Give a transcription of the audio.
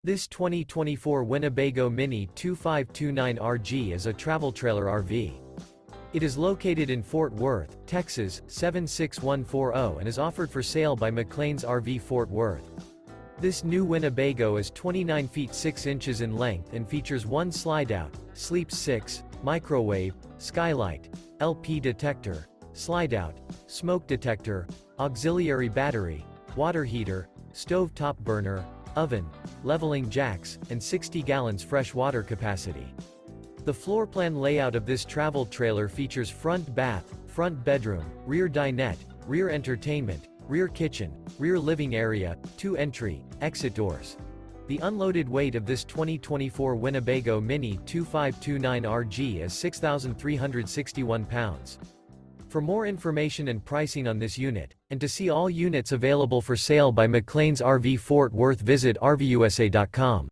This 2024 Winnebago Minnie 2529RG is a travel trailer RV. It is located in Fort Worth, Texas, 76140 and is offered for sale by McClain's RV Fort Worth. This new Winnebago is 29 feet 6 inches in length and features one slide-out, sleeps 6, microwave, skylight, LP detector, slide-out, smoke detector, auxiliary battery, water heater, stove top burner, oven, leveling jacks, and 60 gallons fresh water capacity. The floor plan layout of this travel trailer features front bath, front bedroom, rear dinette, rear entertainment, rear kitchen, rear living area, 2 entry, exit doors. The unloaded weight of this 2024 Winnebago Minnie 2529RG is 6,361 pounds. For more information and pricing on this unit, and to see all units available for sale by McClain's RV Fort Worth, visit RVUSA.com.